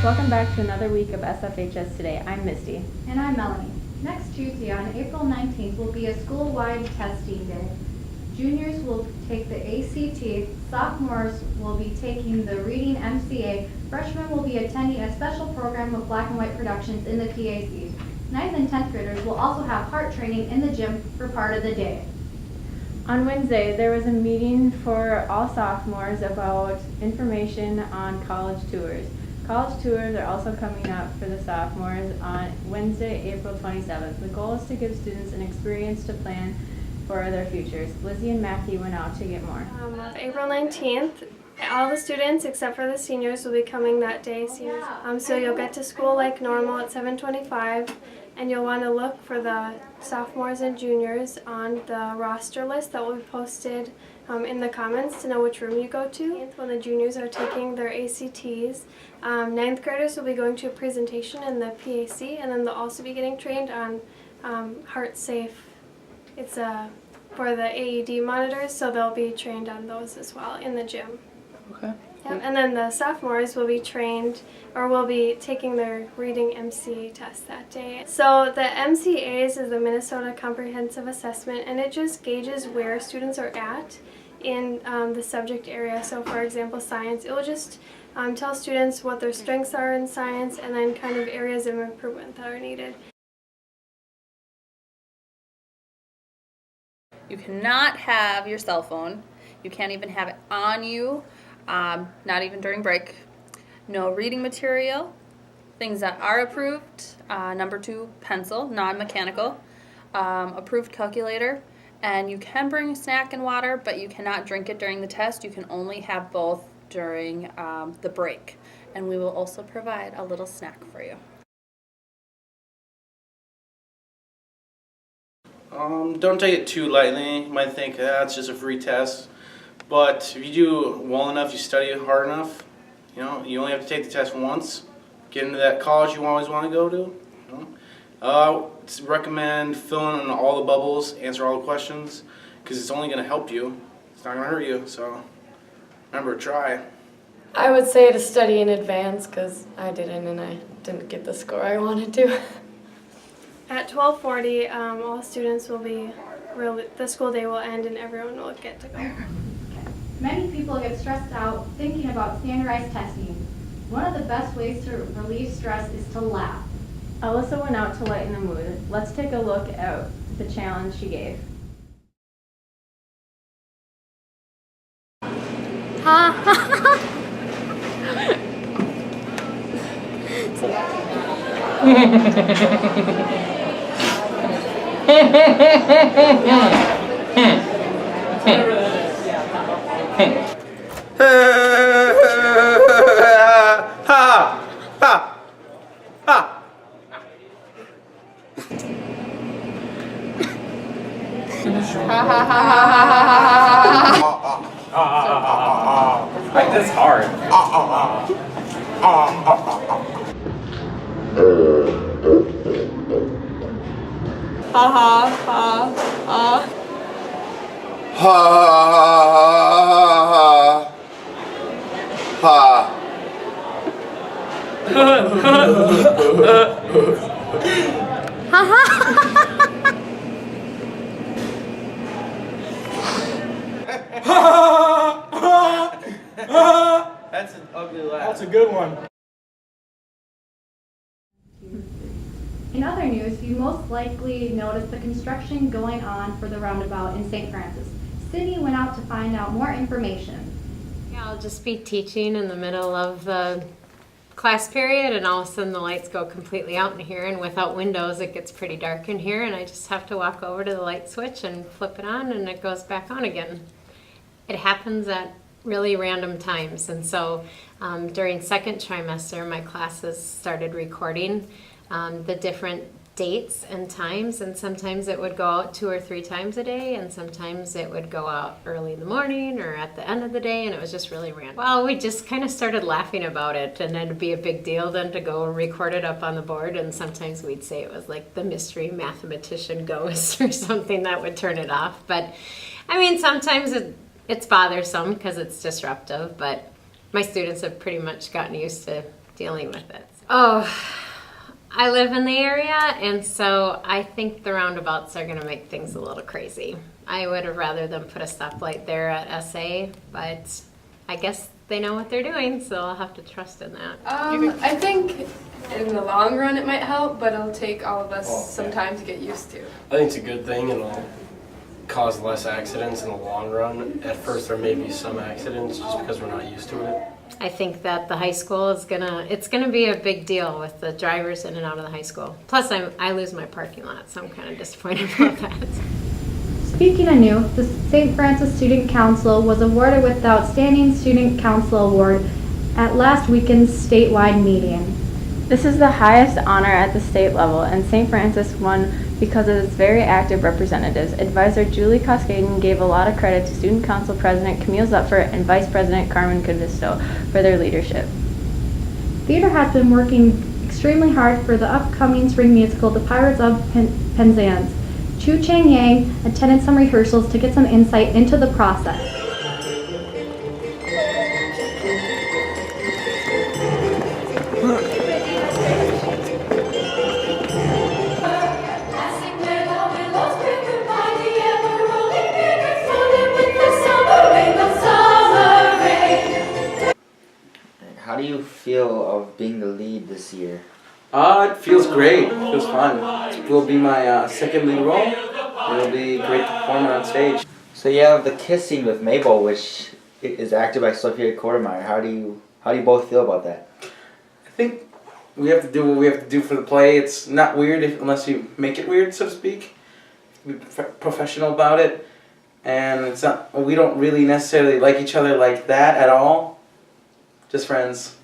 Welcome back to another week of Sfhs Today. I'm Misty. And I'm Melanie. Next Tuesday on April 19th will be a school-wide testing day. Juniors will take the ACT, sophomores will be taking the reading MCA, freshmen will be attending a special program of black and white productions in the PAC. 9th and 10th graders will also have heart training in the gym for part of the day. On Wednesday, there was a meeting for all sophomores about information on college tours. College tours are also coming up for the sophomores on Wednesday, April 27th. The goal is to give students an experience to plan for their futures. Lizzie and Mackie went out to get more. April 19th, all the students except for the seniors will be coming that day. So you'll get to school like normal at 7:25, and you'll want to look for the sophomores and juniors on the roster list that will be posted in the comments to know which room you go to. When the juniors are taking their ACTs, 9th graders will be going to a presentation in the PAC, and then they'll also be getting trained on Heart Safe. It's for the AED monitors, so they'll be trained on those as well in the gym. Okay. Yep. And then the sophomores will be trained, or will be taking their reading MCA test that day. So the MCAs is the Minnesota Comprehensive Assessment, and it just gauges where students are at in the subject area. So for example, science, it will just tell students what their strengths are in science and then kind of areas of improvement that are needed. You cannot have your cell phone. You can't even have it on you, not even during break. No reading material. Things that are approved. Number 2, pencil, non-mechanical. Approved calculator. And you can bring a snack and water, but you cannot drink it during the test. You can only have both during the break. And we will also provide a little snack for you. Don't take it too lightly. You might think it's just a free test, but if you do well enough, you study hard enough, you only have to take the test once, get into that college you always want to go to. I recommend filling in all the bubbles, answer all the questions, because it's only going to help you. It's not going to hurt you, so remember, try. I would say to study in advance, because I didn't, and I didn't get the score I wanted to. At 12:40, all students will be, the school day will end and everyone will get to go. Many people get stressed out thinking about standardized testing. One of the best ways to relieve stress is to laugh. Alyssa went out to lighten the mood. Let's take a look at the challenge she gave. Like this hard. Ha ha ha ha. Ha ha That's an ugly laugh. That's a good one. In other news, you most likely noticed the construction going on for the roundabout in St. Francis. Sydney went out to find out more information. Yeah, I'll just be teaching in the middle of the class period, and all of a sudden the lights go completely out in here, and without windows it gets pretty dark in here, and I just have to walk over to the light switch and flip it on and it goes back on again. It happens at really random times, and so during second trimester my classes started recording the different dates and times, and sometimes it would go out 2 or 3 times a day, and sometimes it would go out early in the morning or at the end of the day, and it was just really random. Well, we just kind of started laughing about it, and it'd be a big deal then to go record it up on the board, and sometimes we'd say it was like the mystery mathematician ghost or something that would turn it off. But I mean, sometimes it's bothersome because it's disruptive, but my students have pretty much gotten used to dealing with it. Oh, I live in the area, and so I think the roundabouts are going to make things a little crazy. I would have rather them put a stoplight there at SA, but I guess they know what they're doing, so I'll have to trust in that. I think in the long run it might help, but it'll take all of us some time to get used to. I think it's a good thing and it'll cause less accidents in the long run. At first there may be some accidents just because we're not used to it. I think that the high school is it's gonna be a big deal with the drivers in and out of the high school. Plus I lose my parking lot, so I'm kind of disappointed about that. Speaking of new, the St. Francis Student Council was awarded with the Outstanding Student Council Award at last weekend's statewide meeting. This is the highest honor at the state level, and St. Francis won because of its very active representatives. Advisor Julie Cascaden gave a lot of credit to Student Council President Camille Zupfer and Vice President Carmen Cavisto for their leadership. Theater has been working extremely hard for the upcoming spring musical, The Pirates of Penzance. Chu Chang Yang attended some rehearsals to get some insight into the process. How do you feel of being the lead this year? It feels great. It feels fun. It will be my second lead role. It'll be a great performer on stage. So you have the kiss scene with Mabel, which is acted by Sophia Kortemeyer. How do you both feel about that? I think we have to do what we have to do for the play. It's not weird unless you make it weird, so to speak. Be professional about it, and it's not. We don't really necessarily like each other like that at all. Just friends.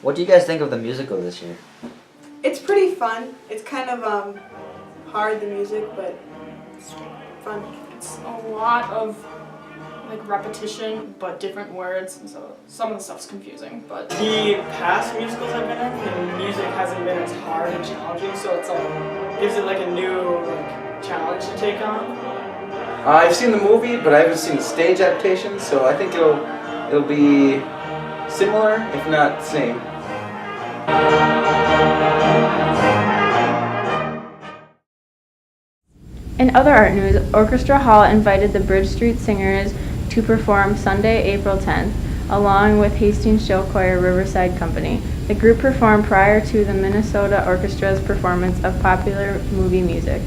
What do you guys think of the musical this year? It's pretty fun. It's kind of hard, the music, but it's fun. It's a lot of like repetition, but different words, and so some of the stuff's confusing. But the past musicals I've been in, the music hasn't been as hard and challenging, so it's like gives it like a new challenge to take on. I've seen the movie, but I haven't seen the stage adaptation, so I think it'll be similar, if not the same. In other art news, Orchestra Hall invited the Bridge Street Singers to perform Sunday, April 10th, along with Hastings Show Choir Riverside Company. The group performed prior to the Minnesota Orchestra's performance of popular movie music.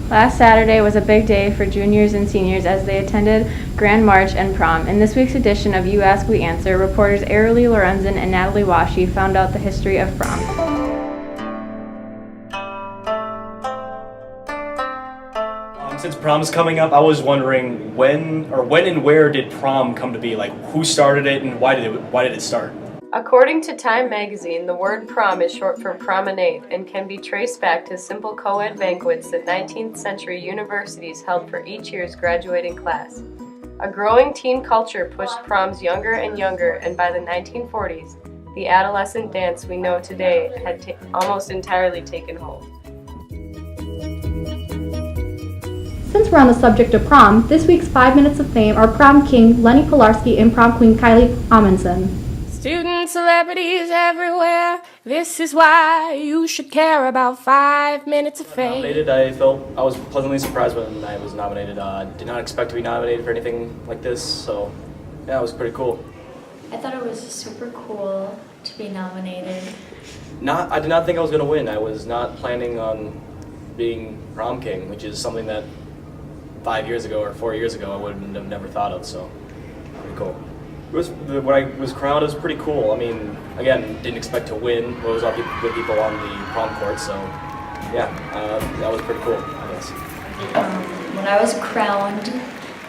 Last Saturday was a big day for juniors and seniors as they attended Grand March and prom. In this week's edition of You Ask, We Answer, reporters Arilee Lorenzen and Natalie Washi found out the history of prom. Since prom's coming up, I was wondering when and where did prom come to be? Like, who started it and why did it start? According to Time magazine, the word prom is short for promenade and can be traced back to simple co-ed banquets that 19th century universities held for each year's graduating class. A growing teen culture pushed proms younger and younger, and by the 1940s, the adolescent dance we know today had almost entirely taken hold. Since we're on the subject of prom, this week's 5 Minutes of Fame are prom king Lenny Polarski and prom queen Kylie Amundsen. Student celebrities everywhere, this is why you should care about 5 Minutes of Fame. I was pleasantly surprised when I was nominated. Did not expect to be nominated for anything like this, so yeah, it was pretty cool. I thought it was super cool to be nominated. I did not think I was going to win. I was not planning on being prom king, which is something that 5 years ago or 4 years ago I would have never thought of, so pretty cool. When I was crowned, it was pretty cool. I mean, again, didn't expect to win. There was all good people on the prom court, so yeah, that was pretty cool, I guess. When I was crowned,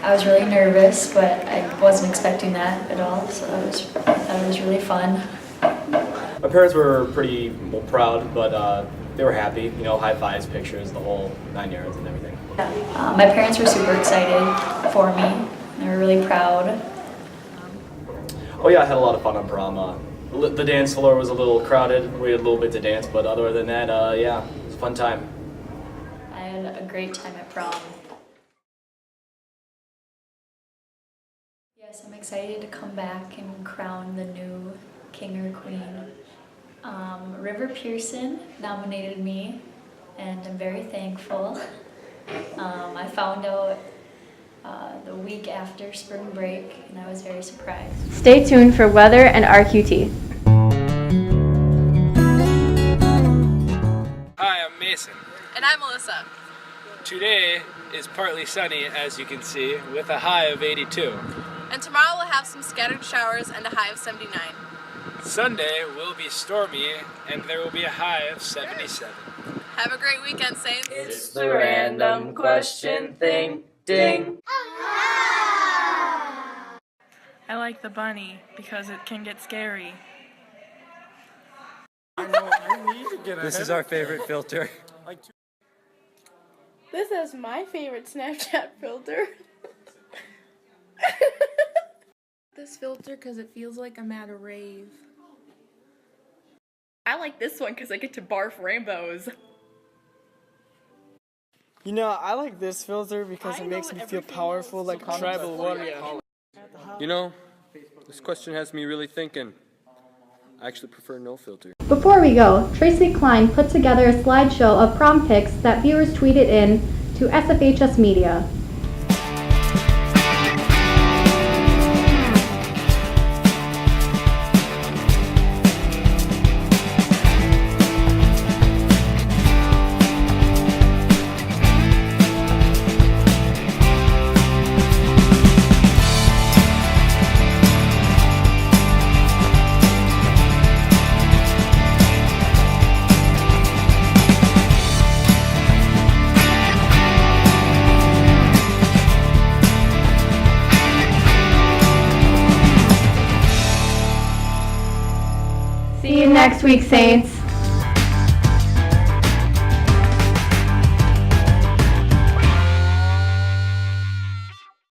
I was really nervous, but I wasn't expecting that at all, so I thought it was really fun. My parents were pretty proud, but they were happy. You know, high fives, pictures, the whole 9 yards and everything. My parents were super excited for me. They were really proud. Oh yeah, I had a lot of fun on prom. The dance floor was a little crowded. We had a little bit to dance, but other than that, yeah, it was a fun time. I had a great time at prom. Yes, I'm excited to come back and crown the new king or queen. River Pearson nominated me, and I'm very thankful. I found out the week after spring break, and I was very surprised. Stay tuned for weather and RQT. Hi, I'm Mason. And I'm Melissa. Today is partly sunny, as you can see, with a high of 82. And tomorrow we'll have some scattered showers and a high of 79. Sunday will be stormy, and there will be a high of 77. Have a great weekend, Saints. It's the random question thing. Ding! I like the bunny because it can get scary. This is our favorite filter. This is my favorite Snapchat filter. This filter because it feels like I'm at a rave. I like this one because I get to barf rainbows. You know, I like this filter because it makes me feel powerful like a tribal warrior. You know, this question has me really thinking. I actually prefer no filter. Before we go, Tracy Klein put together a slideshow of prom pics that viewers tweeted in to SFHS Media. See you next week, Saints.